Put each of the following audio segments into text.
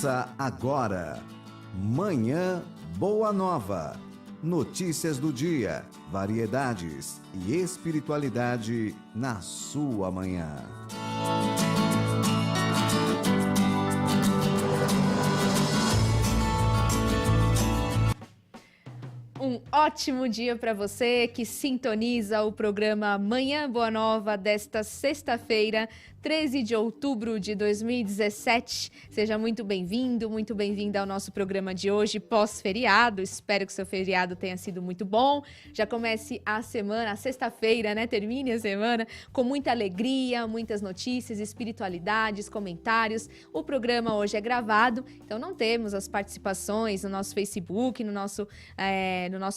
Começa agora. Manhã Boa Nova. Notícias do dia, variedades e espiritualidade na sua manhã. Um ótimo dia para você que sintoniza o programa Manhã Boa Nova desta sexta-feira, 13 de outubro de 2017. Seja muito bem-vindo, muito bem-vinda ao nosso programa de hoje, pós-feriado. Espero que o seu feriado tenha sido muito bom. Já comece a semana, a sexta-feira, né? Termine a semana com muita alegria, muitas notícias, espiritualidades, comentários. O programa hoje é gravado, então não temos as participações no nosso Facebook, no nosso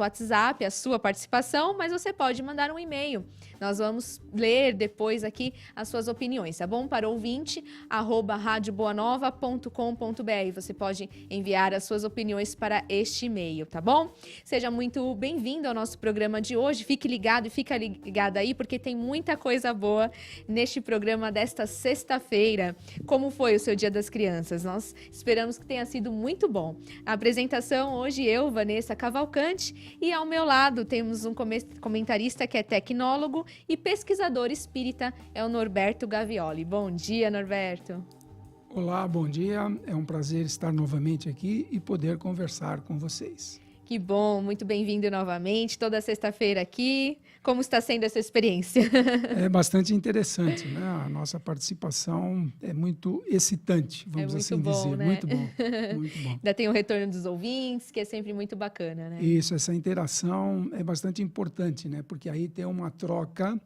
WhatsApp, a sua participação, mas você pode mandar um e-mail. Nós vamos ler depois aqui as suas opiniões, tá bom? Para ouvinte, @radioboanova.com.br. Você pode enviar as suas opiniões para este e-mail, tá bom? Seja muito bem-vindo ao nosso programa de hoje. Fique ligado e fica ligada aí, porque tem muita coisa boa neste programa desta sexta-feira. Como foi o seu Dia das Crianças? Nós esperamos que tenha sido muito bom. A apresentação hoje, eu, Vanessa Cavalcante, e ao meu lado temos um comentarista que é tecnólogo e pesquisador espírita, é o Norberto Gavioli. Bom dia, Norberto. Olá, bom dia. É um prazer estar novamente aqui e poder conversar com vocês. Que bom, muito bem-vindo novamente, toda sexta-feira aqui. Como está sendo essa experiência? É bastante interessante, né? A nossa participação é muito excitante, vamos assim dizer. Né? Muito bom, muito bom. Ainda tem o retorno dos ouvintes, que é sempre muito bacana, né? Isso, essa interação é bastante importante, né? Porque aí tem uma troca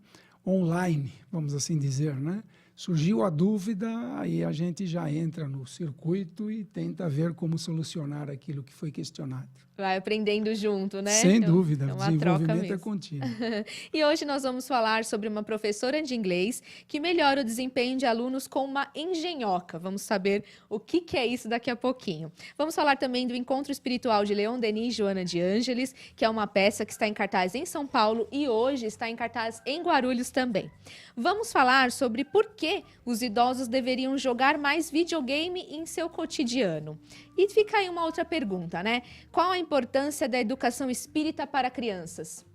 online, vamos assim dizer, né? Surgiu a dúvida, aí a gente já entra no circuito e tenta ver como solucionar aquilo que foi questionado. Vai aprendendo junto, né? Sem dúvida, é uma desenvolvimento é contínuo. E hoje nós vamos falar sobre uma professora de inglês que melhora o desempenho de alunos com uma engenhoca. Vamos saber o que é isso daqui a pouquinho. Vamos falar também do Encontro Espiritual de Leon Denis e Joana de Ângeles, que é uma peça que está em cartaz em São Paulo e hoje está em cartaz em Guarulhos também. Vamos falar sobre por que os idosos deveriam jogar mais videogame em seu cotidiano. E fica aí uma outra pergunta, né? Qual a importância da educação espírita para crianças?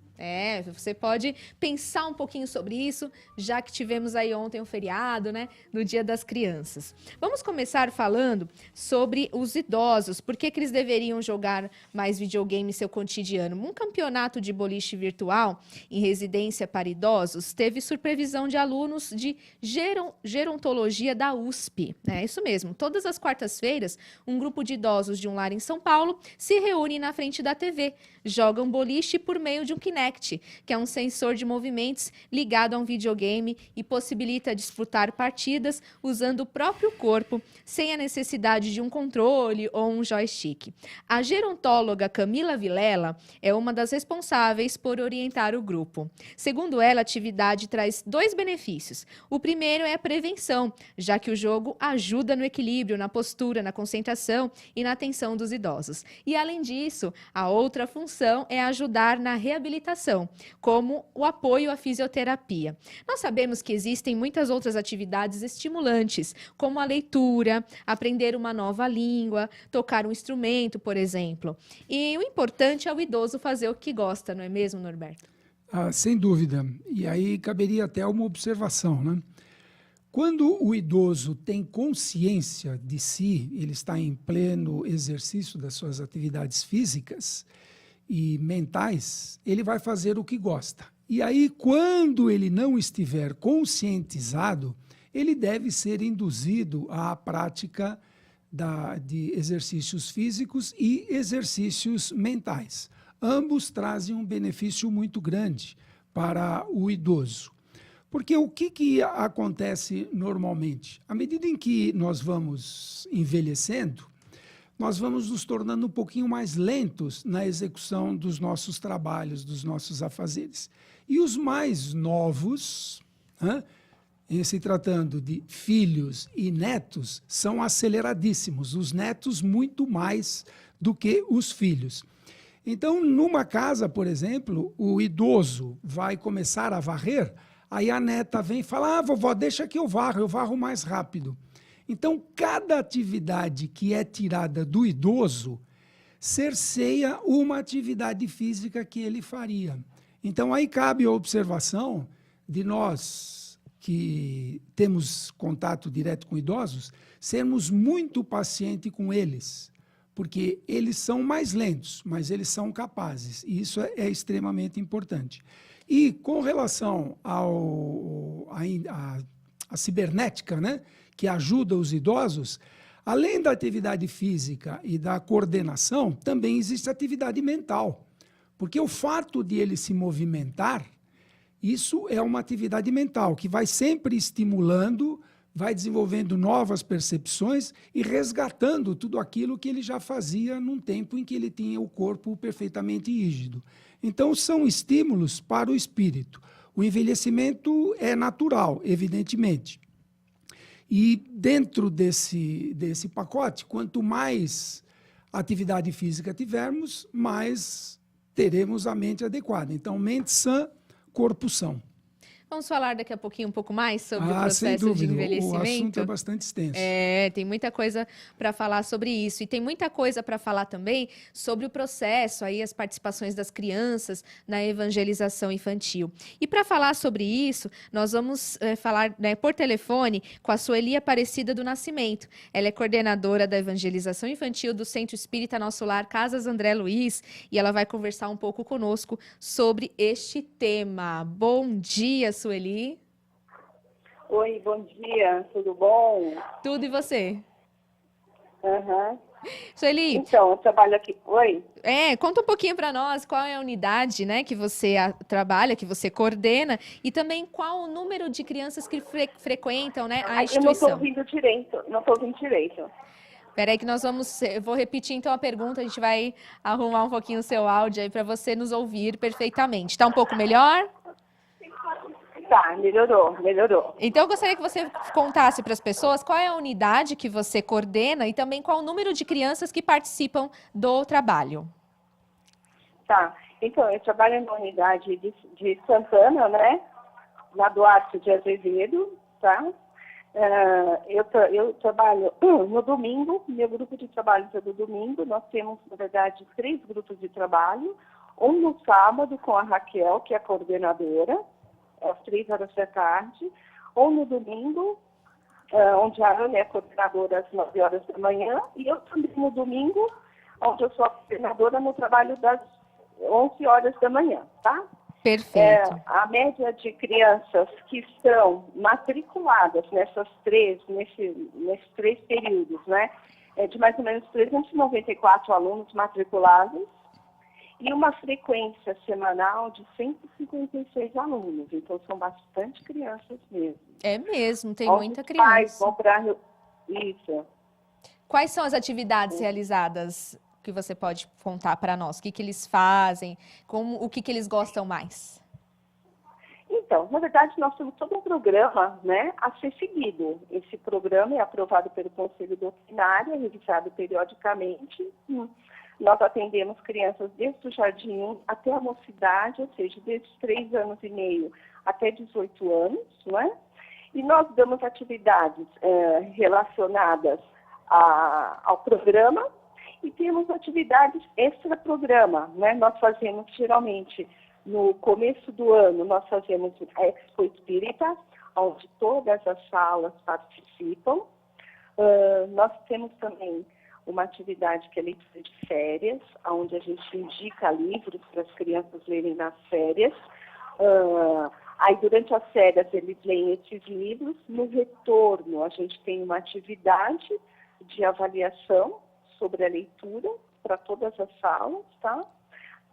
Você pode pensar um pouquinho sobre isso, já que tivemos aí ontem um feriado, né, no Dia das Crianças. Vamos começar falando sobre os idosos, por que eles deveriam jogar mais videogame em seu cotidiano. Um campeonato de boliche virtual em residência para idosos teve supervisão de alunos de gerontologia da USP. É isso mesmo, todas as quartas-feiras, um grupo de idosos de um lar em São Paulo se reúne na frente da TV, jogam boliche por meio de um Kinect, que é um sensor de movimentos ligado a um videogame e possibilita disputar partidas usando o próprio corpo, sem a necessidade de um controle ou um joystick. A gerontóloga Camila Vilela é uma das responsáveis por orientar o grupo. Segundo ela, a atividade traz 2 benefícios. O primeiro é a prevenção, já que o jogo ajuda no equilíbrio, na postura, na concentração e na atenção dos idosos. E, além disso, a outra função é ajudar na reabilitação, como o apoio à fisioterapia. Nós sabemos que existem muitas outras atividades estimulantes, como a leitura, aprender uma nova língua, tocar um instrumento, por exemplo. E o importante é o idoso fazer o que gosta, não é mesmo, Norberto? Sem dúvida. E aí caberia até uma observação, né? Quando o idoso tem consciência de si, ele está em pleno exercício das suas atividades físicas e mentais, ele vai fazer o que gosta. E aí, quando ele não estiver conscientizado, ele deve ser induzido à prática de exercícios físicos e exercícios mentais. Ambos trazem um benefício muito grande para o idoso. Porque o que acontece normalmente? À medida em que nós vamos envelhecendo, nós vamos nos tornando um pouquinho mais lentos na execução dos nossos trabalhos, dos nossos afazeres. E os mais novos, em se tratando de filhos e netos, são aceleradíssimos. Os netos muito mais do que os filhos. Então, numa casa, por exemplo, o idoso vai começar a varrer, aí a neta vem e fala, vovó, deixa que eu varro mais rápido. Então, cada atividade que é tirada do idoso cerceia uma atividade física que ele faria. Então, aí cabe a observação de nós que temos contato direto com idosos, sermos muito pacientes com eles, porque eles são mais lentos, mas eles são capazes, e isso é extremamente importante. E com relação à cibernética, né, que ajuda os idosos, além da atividade física e da coordenação, também existe atividade mental, porque o fato de ele se movimentar, isso é uma atividade mental que vai sempre estimulando, vai desenvolvendo novas percepções e resgatando tudo aquilo que ele já fazia num tempo em que ele tinha o corpo perfeitamente rígido. Então, são estímulos para o espírito. O envelhecimento é natural, evidentemente. E dentro desse pacote, quanto mais atividade física tivermos, mais teremos a mente adequada. Então, mente sã, corpo são. Vamos falar daqui a pouquinho um pouco mais sobre o Sem processo dúvida, de envelhecimento? o assunto é bastante extenso. Tem muita coisa para falar sobre isso. E tem muita coisa para falar também sobre o processo, aí as participações das crianças na evangelização infantil. E para falar sobre isso, nós vamos falar, né, por telefone com a Sueli Aparecida do Nascimento. Ela é coordenadora da evangelização infantil do Centro Espírita Nosso Lar Casas André Luiz, e ela vai conversar um pouco conosco sobre este tema. Bom dia, Sueli. Oi, bom dia, tudo bom? Tudo, e você? Uhum. Sueli, Então, eu trabalho aqui. Oi? conta um pouquinho para nós qual é a unidade, né, que você trabalha, que você coordena, e também qual o número de crianças que frequentam, né, a Eu não instituição. estou ouvindo direito, Espera aí que eu vou repetir então a pergunta, a gente vai arrumar um pouquinho o seu áudio aí para você nos ouvir perfeitamente. Tá um pouco melhor? Tá, melhorou. Então, eu gostaria que você contasse para as pessoas qual é a unidade que você coordena e também qual o número de crianças que participam do trabalho. Tá, então, eu trabalho na unidade de Santana, né? Na Duarte de Azevedo, tá? Eu trabalho no domingo, meu grupo de trabalho é do domingo. Nós temos, na verdade, 3 grupos de trabalho. Um no sábado com a Raquel, que é a coordenadora, às 3h da tarde, ou no domingo, onde a Ana é coordenadora às 9h da manhã, e eu também no domingo, onde eu sou a coordenadora no trabalho das 11h da manhã, tá? Perfeito. A média de crianças que estão matriculadas nesses 3 períodos, né, é de mais ou menos 394 alunos matriculados, e uma frequência semanal de 156 alunos. Então, são bastante crianças mesmo. É mesmo, tem Onde muita os pais criança. vão pra... Isso. Quais são as atividades realizadas que você pode contar para nós? O que eles fazem? O que eles gostam mais? Então, na verdade, nós temos todo um programa, né, a ser seguido. Esse programa é aprovado pelo Conselho Doutrinário, é revisado periodicamente. Nós atendemos crianças desde o jardim até a mocidade, ou seja, desde 3 anos e meio até 18 anos, não é? E nós damos atividades relacionadas ao programa e temos atividades extra-programa, né? Nós fazemos, geralmente, no começo do ano, nós fazemos a Expo Espírita, onde todas as salas participam. Nós temos também uma atividade que é leitura de férias, onde a gente indica livros para as crianças lerem nas férias. Aí, durante as férias, eles leem esses livros. No retorno, a gente tem uma atividade de avaliação sobre a leitura para todas as salas, tá?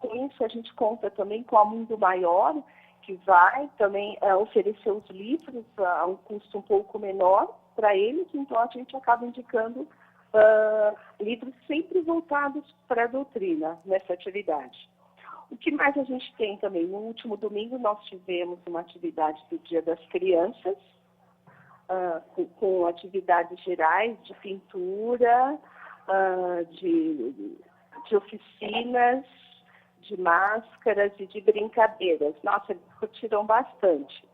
Com isso, a gente conta também com a Mundo Maior, que vai também oferecer os livros a um custo um pouco menor para eles. Então, a gente acaba indicando livros sempre voltados para a doutrina nessa atividade. O que mais a gente tem também? No último domingo nós tivemos uma atividade do Dia das Crianças, com atividades gerais de pintura, de oficinas, de máscaras e de brincadeiras. Nossa, eles curtiram bastante.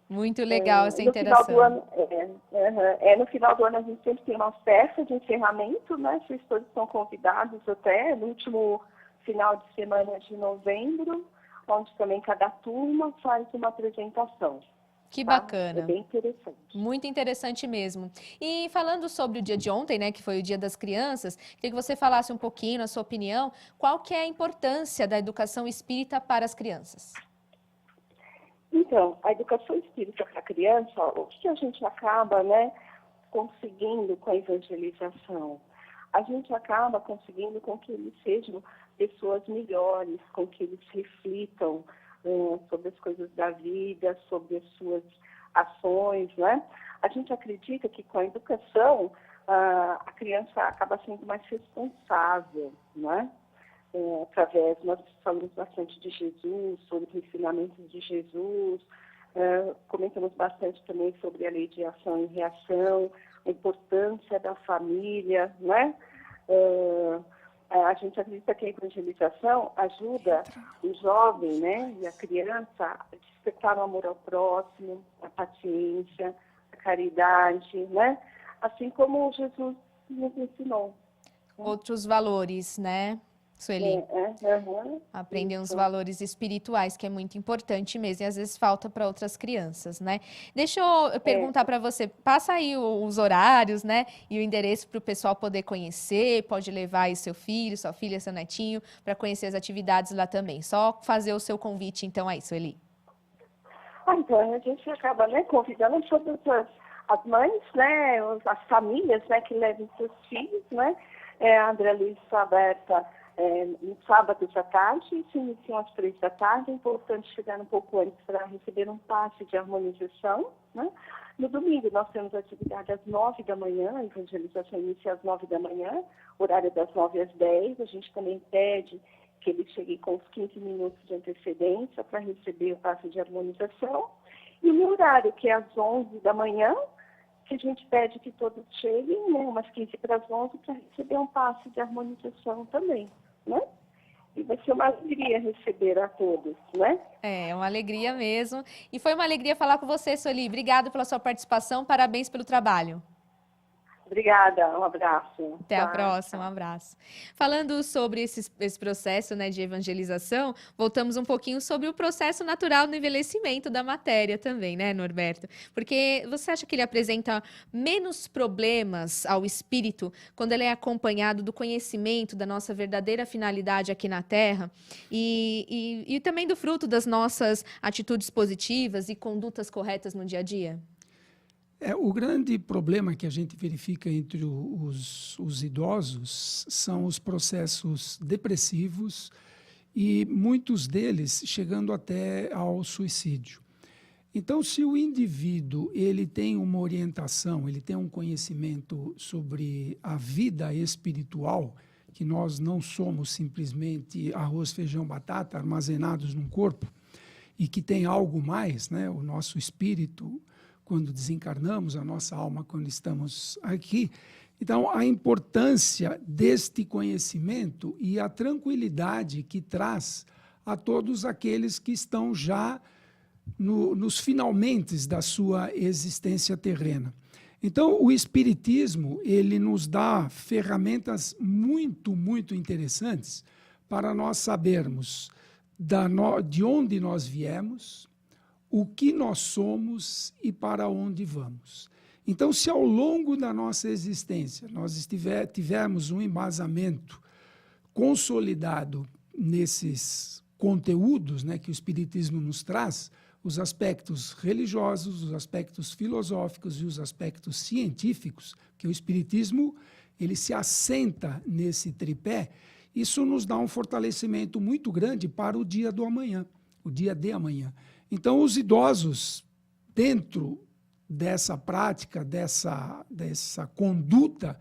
Muito legal essa No final do interação. ano, no final do ano a gente sempre tem uma festa de encerramento, né? Vocês todos são convidados até no último final de semana de novembro, onde também cada turma faz uma apresentação. Que Tá? bacana. É bem interessante. Muito interessante mesmo. E falando sobre o dia de ontem, né, que foi o Dia das Crianças, queria que você falasse um pouquinho, na sua opinião, qual que é a importância da educação espírita para as crianças? Então, a educação espírita para a criança, o que a gente acaba, né, conseguindo com a evangelização? A gente acaba conseguindo com que eles sejam pessoas melhores, com que eles reflitam sobre as coisas da vida, sobre as suas ações, né? A gente acredita que com a educação a criança acaba sendo mais responsável, né? Através, nós falamos bastante de Jesus, sobre os ensinamentos de Jesus, comentamos bastante também sobre a lei de ação e reação, a importância da família, né? A gente acredita que a evangelização ajuda o jovem, né, e a criança a despertar o amor ao próximo, a paciência, a caridade, né? Assim como Jesus nos ensinou. Outros valores, né, Sueli? Aprendem os valores espirituais, que é muito importante mesmo, e às vezes falta para outras crianças, né? Deixa eu perguntar para você, passa aí os horários, né, e o endereço para o pessoal poder conhecer, pode levar aí seu filho, sua filha, seu netinho, para conhecer as atividades lá também. Só fazer o seu convite, então, aí, Sueli. Então, a gente acaba, né, convidando todas as mães, né, as famílias, né, que levem seus filhos, né? A André Luiz está aberta no sábado à tarde, se iniciam às 3 da tarde, é importante chegar um pouco antes para receber um passe de harmonização, né? No domingo nós temos atividade às 9 da manhã, a evangelização inicia às 9 da manhã, horário das 9 às 10, a gente também pede que ele chegue com uns 15 minutos de antecedência para receber o passe de harmonização, e no horário que é às 11 da manhã, que a gente pede que todos cheguem, né, umas 15 para as 11, para receber um passe de harmonização também, né? E vai ser uma alegria receber a todos, né? É uma alegria mesmo. E foi uma alegria falar com você, Sueli. Obrigada pela sua participação, parabéns pelo trabalho. Obrigada, um abraço. Até a próxima, um abraço. Falando sobre esse processo, né, de evangelização, voltamos um pouquinho sobre o processo natural do envelhecimento da matéria também, né, Norberto? Porque você acha que ele apresenta menos problemas ao espírito quando ele é acompanhado do conhecimento da nossa verdadeira finalidade aqui na Terra e também do fruto das nossas atitudes positivas e condutas corretas no dia a dia? O grande problema que a gente verifica entre os idosos são os processos depressivos e muitos deles chegando até ao suicídio. Então, se o indivíduo ele tem uma orientação, ele tem um conhecimento sobre a vida espiritual, que nós não somos simplesmente arroz, feijão, batata armazenados num corpo, e que tem algo mais, né? O nosso espírito, quando desencarnamos, a nossa alma quando estamos aqui. Então, a importância deste conhecimento e a tranquilidade que traz a todos aqueles que estão já nos finalmentes da sua existência terrena. Então, o Espiritismo, ele nos dá ferramentas muito, muito interessantes para nós sabermos de onde nós viemos, o que nós somos e para onde vamos. Então, se ao longo da nossa existência nós tivermos um embasamento consolidado nesses conteúdos, né, que o Espiritismo nos traz, os aspectos religiosos, os aspectos filosóficos e os aspectos científicos, que o Espiritismo ele se assenta nesse tripé, isso nos dá um fortalecimento muito grande para o dia do amanhã, o dia de amanhã. Então, os idosos, dentro dessa prática, dessa conduta,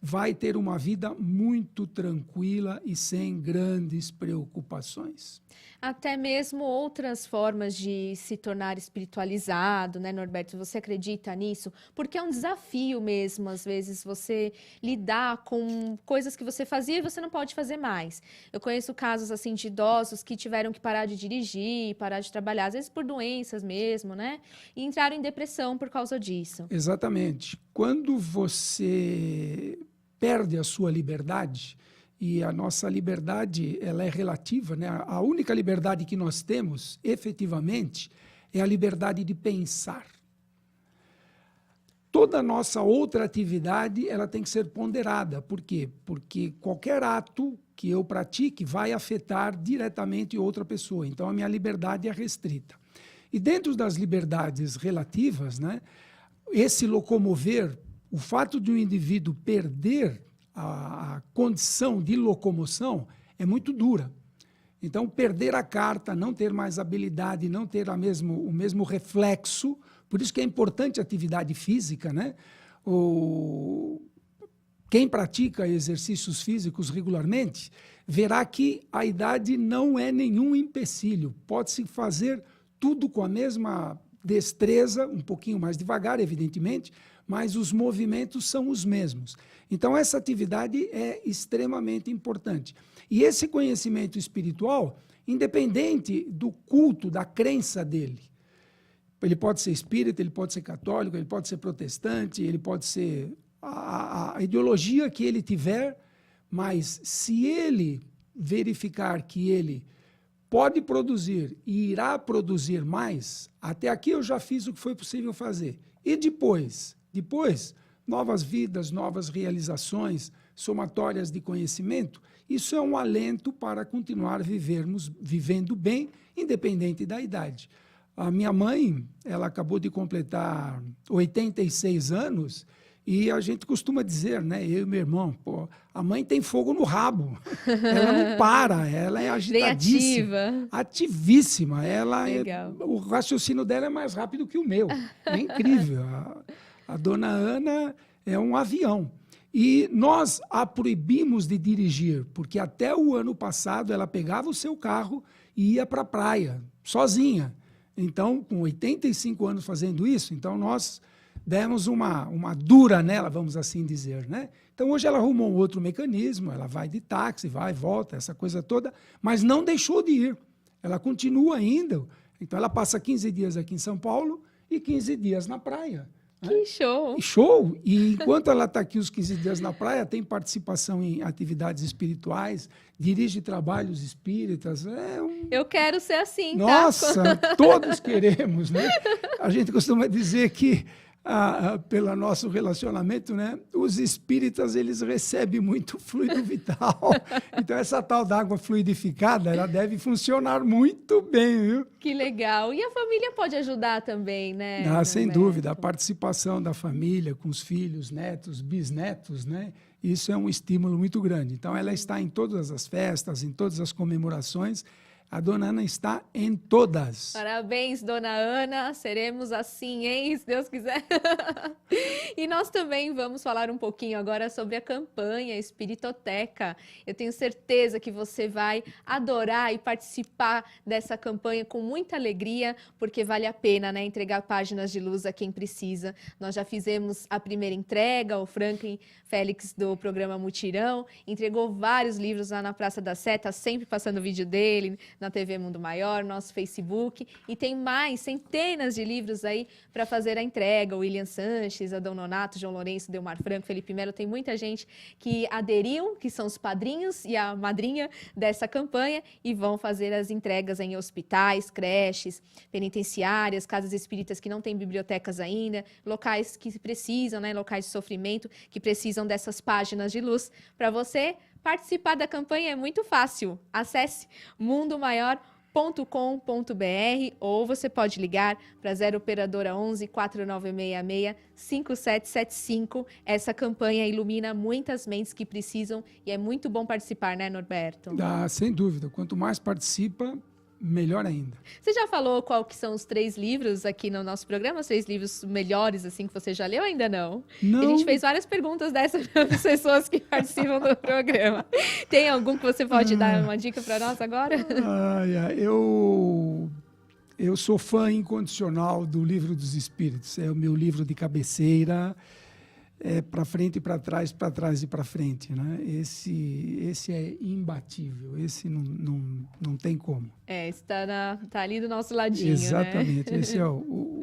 vai ter uma vida muito tranquila e sem grandes preocupações. Até mesmo outras formas de se tornar espiritualizado, né, Norberto? Você acredita nisso? Porque é um desafio mesmo, às vezes, você lidar com coisas que você fazia e você não pode fazer mais. Eu conheço casos, assim, de idosos que tiveram que parar de dirigir, parar de trabalhar, às vezes por doenças mesmo, né? E entraram em depressão por causa disso. Exatamente. Quando você perde a sua liberdade, e a nossa liberdade ela é relativa, né? A única liberdade que nós temos, efetivamente, é a liberdade de pensar. Toda a nossa outra atividade ela tem que ser ponderada. Por quê? Porque qualquer ato que eu pratique vai afetar diretamente outra pessoa. Então, a minha liberdade é restrita. E dentro das liberdades relativas, né, esse locomover, o fato de um indivíduo perder a condição de locomoção é muito dura. Então, perder a carta, não ter mais habilidade, não ter o mesmo reflexo, por isso que é importante a atividade física, né? Quem pratica exercícios físicos regularmente, verá que a idade não é nenhum empecilho. Pode-se fazer tudo com a mesma destreza, um pouquinho mais devagar, evidentemente, mas os movimentos são os mesmos. Então, essa atividade é extremamente importante. E esse conhecimento espiritual, independente do culto, da crença dele, ele pode ser espírita, ele pode ser católico, ele pode ser protestante, ele pode ser a ideologia que ele tiver, mas se ele verificar que ele pode produzir e irá produzir mais, até aqui eu já fiz o que foi possível fazer. E depois, novas vidas, novas realizações, somatórias de conhecimento, isso é um alento para continuar vivendo bem, independente da idade. A minha mãe, ela acabou de completar 86 anos e a gente costuma dizer, né, eu e meu irmão, pô, a mãe tem fogo no rabo, ela não para, ela é agitadíssima, ativíssima, o raciocínio dela é mais rápido que o meu, é incrível. A dona Ana é um avião. E nós a proibimos de dirigir, porque até o ano passado ela pegava o seu carro e ia para a praia, sozinha. Então, com 85 anos fazendo isso, então nós demos uma dura nela, vamos assim dizer, né? Então, hoje ela arrumou um outro mecanismo, ela vai de táxi, vai, volta, essa coisa toda, mas não deixou de ir. Ela continua indo. Então, ela passa 15 dias aqui em São Paulo e 15 dias na praia. Que show! Show! E enquanto ela está aqui os 15 dias na praia, tem participação em atividades espirituais, dirige trabalhos espíritas. Eu quero ser assim, Nossa, tá? Todos queremos, né? A gente costuma dizer que, pelo nosso relacionamento, né, os espíritas eles recebem muito fluido vital. Então, essa tal d'água fluidificada, ela deve funcionar muito bem, viu? Que legal. E a família pode ajudar também, né? Sem dúvida. A participação da família com os filhos, netos, bisnetos, né? Isso é um estímulo muito grande. Então, ela está em todas as festas, em todas as comemorações. A dona Ana está em todas. Parabéns, dona Ana. Seremos assim, hein? Se Deus quiser. E nós também vamos falar um pouquinho agora sobre a campanha Espiritoteca. Eu tenho certeza que você vai adorar e participar dessa campanha com muita alegria, porque vale a pena, né, entregar páginas de luz a quem precisa. Nós já fizemos a primeira entrega, o Franklin Félix do programa Mutirão entregou vários livros lá na Praça da Sé, tá sempre passando o vídeo dele na TV Mundo Maior, nosso Facebook, e tem mais centenas de livros aí para fazer a entrega. O William Sanches, Adão Nonato, João Lourenço, Delmar Franco, Felipe Melo, tem muita gente que aderiu, que são os padrinhos e a madrinha dessa campanha e vão fazer as entregas em hospitais, creches, penitenciárias, casas espíritas que não têm bibliotecas ainda, locais que precisam, né, locais de sofrimento, que precisam dessas páginas de luz. Para você participar da campanha é muito fácil. Acesse mundomaior.com.br ou você pode ligar para 0 operadora 11 4966 5775. Essa campanha ilumina muitas mentes que precisam e é muito bom participar, né, Norberto? Sem dúvida. Quanto mais participa, melhor ainda. Você já falou qual que são os 3 livros aqui no nosso programa? Os 3 livros melhores, assim, que você já leu? Ainda não? Não. A gente fez várias perguntas dessas para as pessoas que participam do programa. Tem algum que você pode dar uma dica para nós agora? Eu sou fã incondicional do Livro dos Espíritos. É o meu livro de cabeceira. É para frente e para trás e para frente, né? Esse é imbatível, esse não tem como. Está ali do nosso ladinho, exatamente, né? Esse é o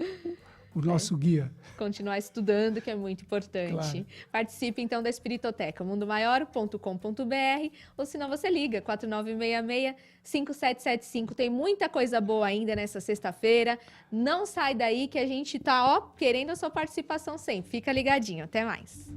nosso guia. Continuar estudando, que é muito importante. Claro. Participe, então, da Espiritoteca, mundomaior.com.br, ou senão você liga, 4966-5775. Tem muita coisa boa ainda nessa sexta-feira. Não sai daí que a gente tá, querendo a sua participação sempre. Fica ligadinho. Até mais.